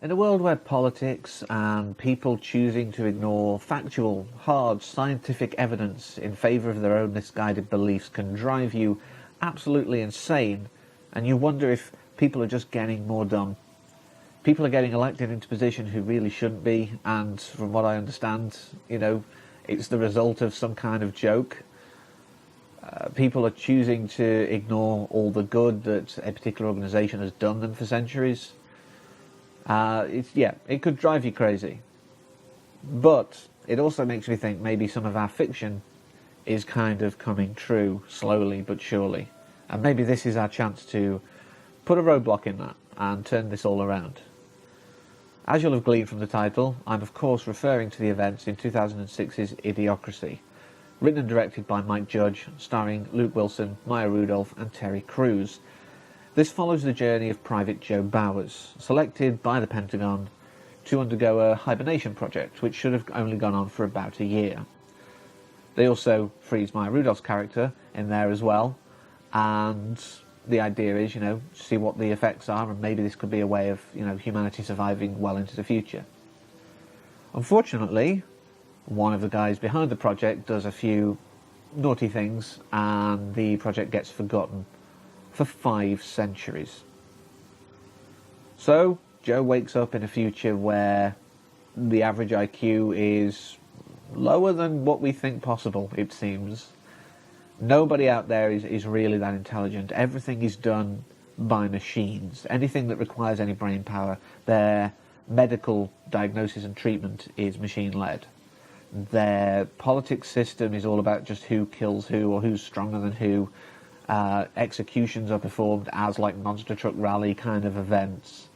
In a world where politics and people choosing to ignore factual, hard, scientific evidence in favour of their own misguided beliefs can drive you absolutely insane, and you wonder if people are just getting more dumb. People are getting elected into positions who really shouldn't be, and from what I understand, it's the result of some kind of joke. People are choosing to ignore all the good that a particular organisation has done them for centuries. It could drive you crazy. But it also makes me think maybe some of our fiction is kind of coming true, slowly but surely. And maybe this is our chance to put a roadblock in that and turn this all around. As you'll have gleaned from the title, I'm of course referring to the events in 2006's Idiocracy, written and directed by Mike Judge, starring Luke Wilson, Maya Rudolph and Terry Crews. This follows the journey of Private Joe Bowers, selected by the Pentagon to undergo a hibernation project, which should have only gone on for about a year. They also freeze Maya Rudolph's character in there as well, and the idea is, see what the effects are, and maybe this could be a way of, humanity surviving well into the future. Unfortunately, one of the guys behind the project does a few naughty things, and the project gets forgotten for 5 centuries. So, Joe wakes up in a future where the average IQ is lower than what we think possible, it seems. Nobody out there is really that intelligent. Everything is done by machines. Anything that requires any brain power, their medical diagnosis and treatment is machine-led. Their politics system is all about just who kills who or who's stronger than who. Executions are performed as like monster truck rally kind of events.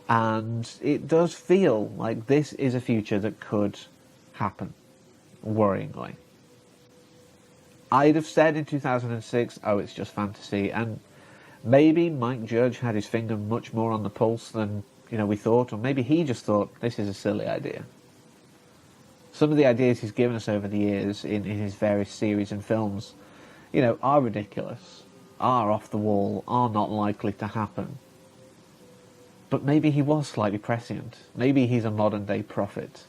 And it does feel like this is a future that could happen, worryingly. I'd have said in 2006, oh, it's just fantasy, and maybe Mike Judge had his finger much more on the pulse than, we thought, or maybe he just thought, this is a silly idea. Some of the ideas he's given us over the years in his various series and films, are ridiculous, are off the wall, are not likely to happen. But maybe he was slightly prescient. Maybe he's a modern-day prophet.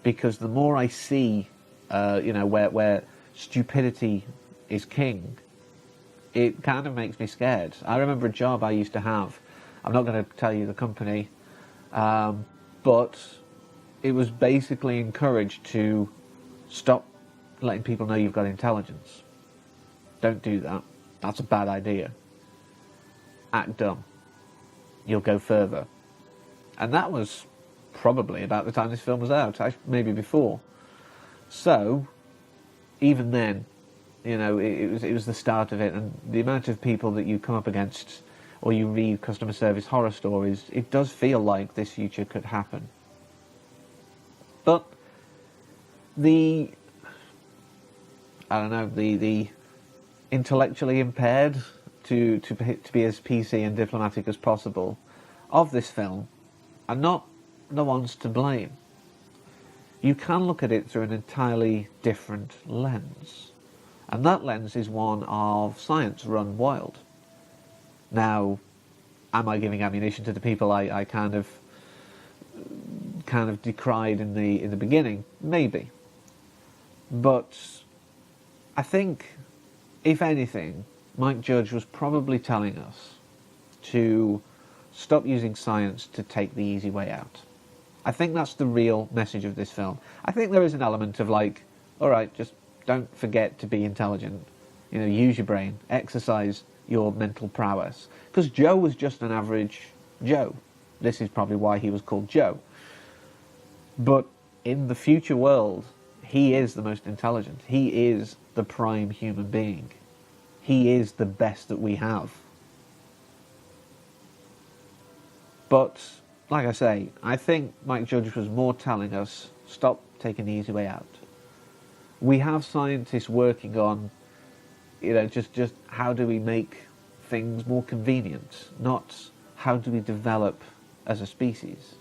Because the more I see, where stupidity is king, it kind of makes me scared. I remember a job I used to have. I'm not going to tell you the company, but it was basically encouraged to stop letting people know you've got intelligence. Don't do that. That's a bad idea. Act dumb. You'll go further. And that was probably about the time this film was out, maybe before. So, even then, it was the start of it, and the amount of people that you come up against, or you read customer service horror stories, it does feel like this future could happen. But the intellectually impaired, to be as PC and diplomatic as possible, of this film are not the ones to blame. You can look at it through an entirely different lens, and that lens is one of science run wild. Now, am I giving ammunition to the people I kind of decried in the beginning? Maybe. But I think, if anything, Mike Judge was probably telling us to stop using science to take the easy way out. I think that's the real message of this film. I think there is an element of like, alright, just don't forget to be intelligent. Use your brain, exercise your mental prowess. Because Joe was just an average Joe. This is probably why he was called Joe. But in the future world, he is the most intelligent. He is the prime human being. He is the best that we have. But, like I say, I think Mike Judge was more telling us, stop taking the easy way out. We have scientists working on, just how do we make things more convenient, not how do we develop as a species.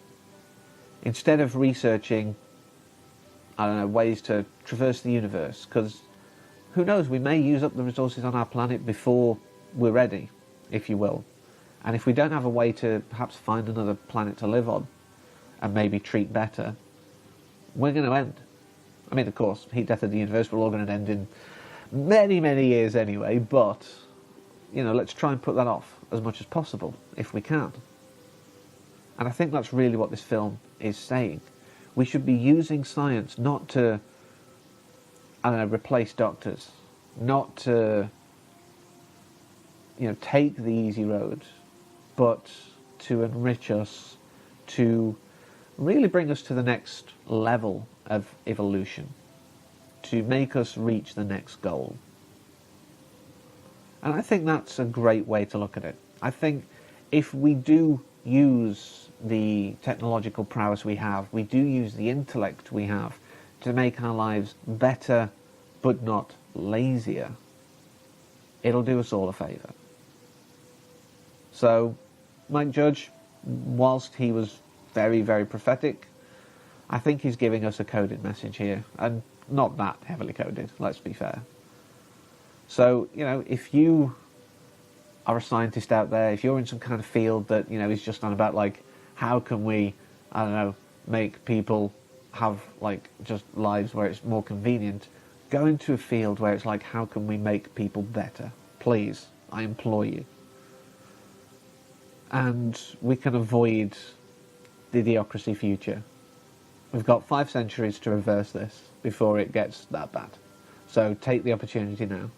Instead of researching, ways to traverse the universe, because who knows, we may use up the resources on our planet before we're ready, if you will. And if we don't have a way to perhaps find another planet to live on and maybe treat better, we're going to end. I mean, of course, heat death of the universe, we're all going to end in many, many years anyway, but, you know, let's try and put that off as much as possible, if we can. And I think that's really what this film is saying. We should be using science not to, I don't know, replace doctors, not to, you know, take the easy road, but to enrich us, to really bring us to the next level of evolution, to make us reach the next goal. And I think that's a great way to look at it. I think if we do use the technological prowess we have, we do use the intellect we have to make our lives better, but not lazier, it'll do us all a favour. So, Mike Judge, whilst he was very, very prophetic, I think he's giving us a coded message here, and not that heavily coded, let's be fair. So, you know, if you are a scientist out there, if you're in some kind of field that, you know, is just on about, like, how can we, I don't know, make people have, like, just lives where it's more convenient, go into a field where it's like, how can we make people better? Please, I implore you. And we can avoid the Idiocracy future. We've got 5 centuries to reverse this before it gets that bad. So take the opportunity now.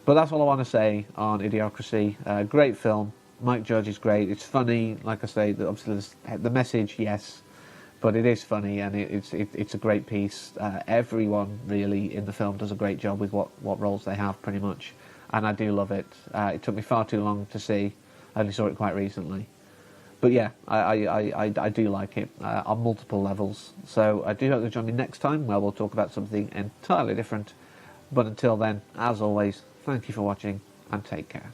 But that's all I want to say on Idiocracy. Great film. Mike Judge is great. It's funny. Like I say, obviously the message, yes, but it is funny, and it's a great piece. Everyone really in the film does a great job with what roles they have, pretty much, and I do love it. It took me far too long to see. I only saw it quite recently. But yeah, I do like it on multiple levels. So I do hope you'll join me next time where we'll talk about something entirely different. But until then, as always, thank you for watching and take care.